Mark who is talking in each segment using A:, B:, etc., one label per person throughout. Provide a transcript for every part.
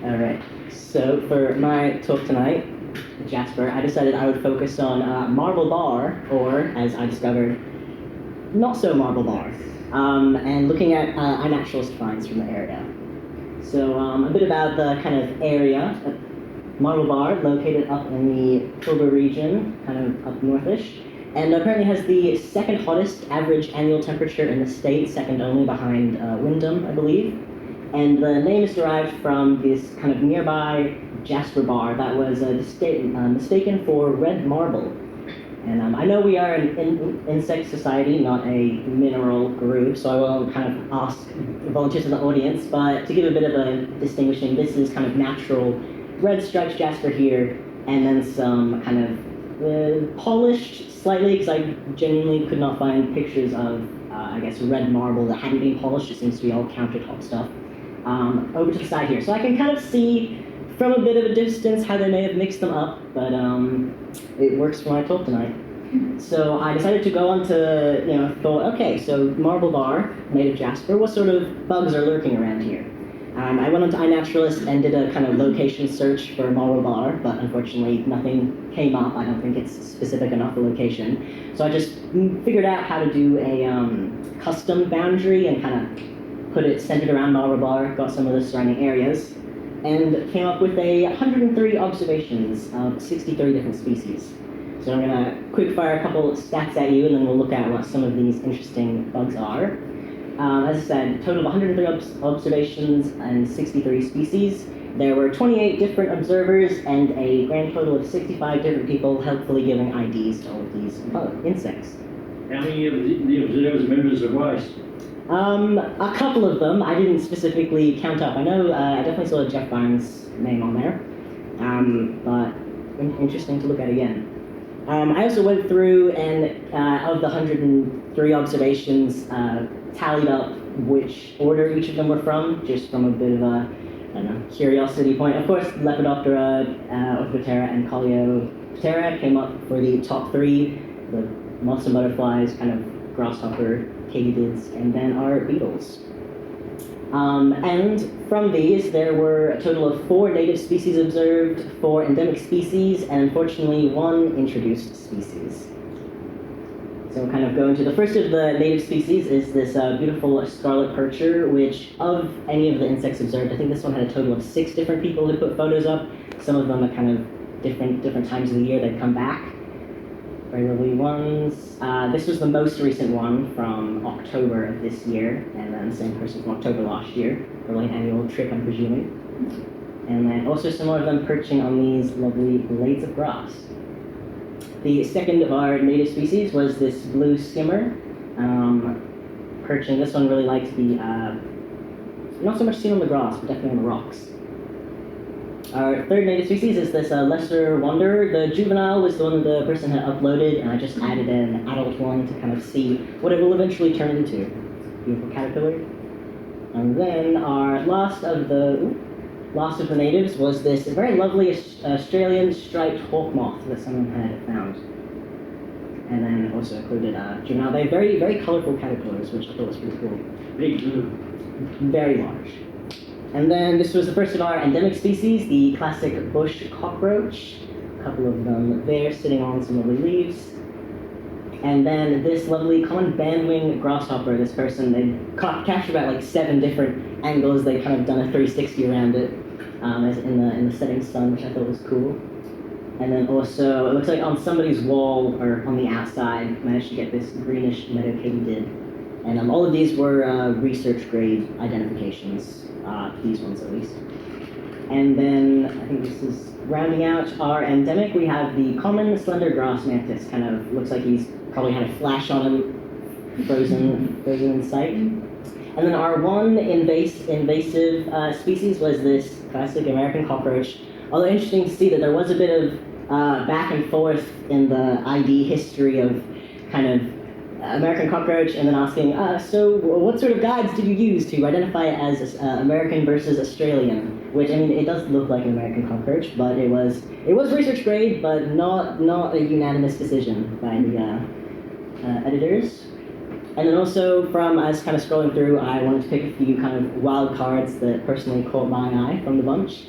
A: Alright, so for my talk tonight, Jasper, I decided I would focus on marble bar, or as I discovered, not so marble bar, and looking at iNaturalist finds from the area. So a bit about the kind of area. Marble bar, located up in the Pilbara region, kind of up northish, and apparently has the second hottest average annual temperature in the state, second only behind Wyndham, I believe. And the name is derived from this kind of nearby Jasper bar that was mistaken for red marble. And I know we are an insect society, not a mineral group, so I will kind of ask volunteers in the audience, but to give a bit of a distinguishing, this is kind of natural red striped jasper here, and then some kind of polished slightly, because I genuinely could not find pictures of, I guess, red marble that hadn't been polished. It seems to be all countertop stuff. Over to the side here. So I can kind of see from a bit of a distance how they may have mixed them up, but it works for my talk tonight. So I decided to go on to, thought, okay, so marble bar, made of jasper, what sort of bugs are lurking around here? I went onto iNaturalist and did a kind of location search for marble bar, but unfortunately nothing came up. I don't think it's specific enough a location. So I just figured out how to do a custom boundary and kind of put it centered around marble bar, got some of the surrounding areas, and came up with 103 observations of 63 different species. So I'm going to quick fire a couple stats at you, and then we'll look at what some of these interesting bugs are. As I said, total of 103 observations and 63 species. There were 28 different observers and a grand total of 65 different people helpfully giving IDs to all of these insects.
B: How many of the observers are members of WAISS?
A: A couple of them. I didn't specifically count up. I know I definitely saw Jeff Barnes' name on there, but interesting to look at again. I also went through and of the 103 observations, tallied up which order each of them were from, just from a bit of a, curiosity point. Of course, Lepidoptera, Orthoptera, and Coleoptera came up for the top three, the moths and butterflies, kind of grasshopper, katydids, and then our beetles. And from these, there were a total of 4 native species observed, 4 endemic species, and unfortunately 1 introduced species. So we'll kind of go into the first of the native species is this beautiful scarlet percher, which of any of the insects observed, I think this one had a total of 6 different people who put photos up. Some of them at kind of different times of the year they'd come back. Very lovely ones. This was the most recent one from October of this year, and then the same person from October last year. Probably an annual trip, I'm presuming. And then also some more of them perching on these lovely blades of grass. The second of our native species was this blue skimmer, perching. This one really likes the, not so much seen on the grass, but definitely on the rocks. Our third native species is this lesser wanderer. The juvenile was the one that the person had uploaded, and I just added an adult one to kind of see what it will eventually turn into. Beautiful caterpillar. And then our last of the natives was this very lovely Australian striped hawk moth that someone had found. And then also included juvenile. They're very, very colorful caterpillars, which I thought was pretty cool.
B: Big.
A: Very large. And then this was the first of our endemic species, the classic bush cockroach. A couple of them there sitting on some lovely leaves. And then this lovely common bandwing grasshopper. This person, they captured about like 7 different angles. They kind of done a 360 around it as in the setting sun, which I thought was cool. And then also, it looks like on somebody's wall or on the outside, managed to get this greenish meadow katydid. And all of these were research grade identifications. These ones at least. And then I think this is rounding out our endemic. We have the common slender grass mantis. Kind of looks like he's probably had a flash on him, frozen in sight. And then our one invasive species was this classic American cockroach. Although interesting to see that there was a bit of back and forth in the ID history of kind of American cockroach, and then asking, so what sort of guides did you use to identify it as American versus Australian? Which, I mean, it does look like an American cockroach, but it was research grade, but not a unanimous decision by the editors. And then also from us kind of scrolling through, I wanted to pick a few kind of wild cards that personally caught my eye from the bunch.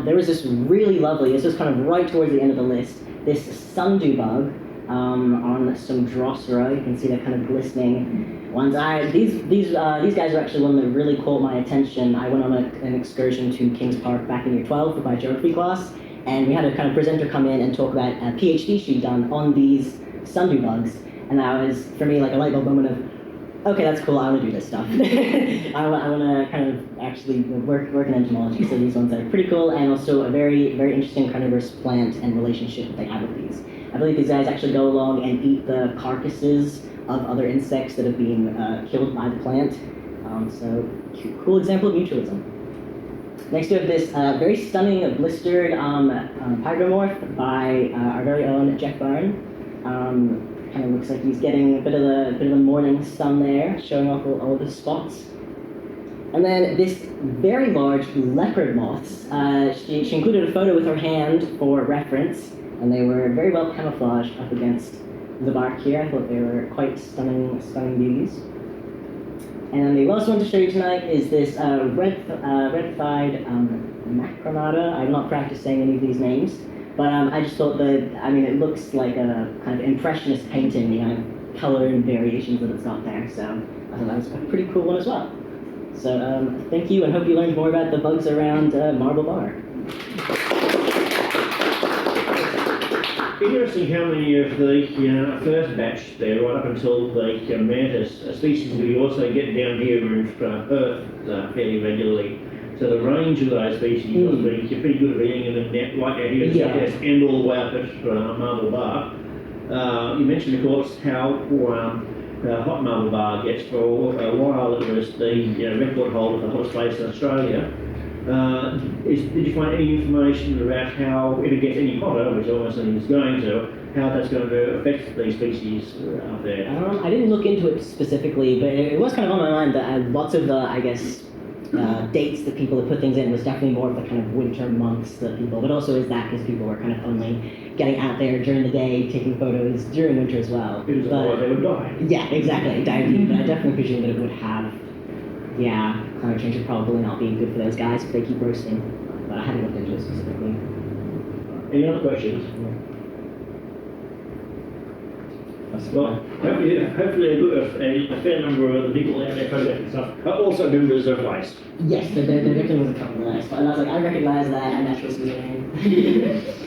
A: There was this really lovely, this was kind of right towards the end of the list, this sundew bug on some Drosera. You can see they're kind of glistening ones. These guys are actually one that really caught my attention. I went on an excursion to Kings Park back in year 12 for my geography class, and we had a kind of presenter come in and talk about a PhD she'd done on these sundew bugs. And that was, for me, like a light bulb moment of, okay, that's cool, I want to do this stuff. I want to kind of actually work in entomology, so these ones are pretty cool, and also a very, very interesting carnivorous plant and relationship that they have with these. I believe these guys actually go along and eat the carcasses of other insects that have been killed by the plant. So, cool example of mutualism. Next we have this very stunning blistered pyromorph by our very own Jeff Byrne. Kind of looks like he's getting a bit of the morning sun there, showing off all the spots. And then this very large leopard moths. She included a photo with her hand for reference, and they were very well camouflaged up against the bark here. I thought they were quite stunning beauties. And the last one to show you tonight is this red-thighed macronata. I'm not practiced saying any of these names, but I just thought that, I mean, it looks like a kind of impressionist painting, the kind of color and variations that it's got there. So I thought that was a pretty cool one as well. So thank you, and hope you learned more about the bugs around Marble Bar.
B: Interesting how many of the first batch there, right up until the mantis species we also get down here in Perth fairly regularly. So the range of those species must be pretty good at being in the net, like out here in the southwest and all the way up at Marble Bar. You mentioned, of course, how hot Marble Bar gets. For a while it was the record holder for the hottest place in Australia. Did you find any information about how, if it gets any hotter, which obviously it's going to, how that's going to affect these species out there?
A: I didn't look into it specifically, but it was kind of on my mind that lots of the, I guess, dates that people had put things in was definitely more of the kind of winter months that people, but also is that because people were kind of only getting out there during the day, taking photos during winter as well.
B: Because otherwise they would die.
A: Yeah, exactly, dive, but I definitely presume that it would have, climate change would probably not be good for those guys if they keep roasting, but I haven't looked into it specifically.
B: Any other questions? Well, hopefully a fair number of the people out there photographing stuff are also members of WAISS.
A: Yes, there definitely was a couple of nice, but I was like, I recognize that, and that's what's going on.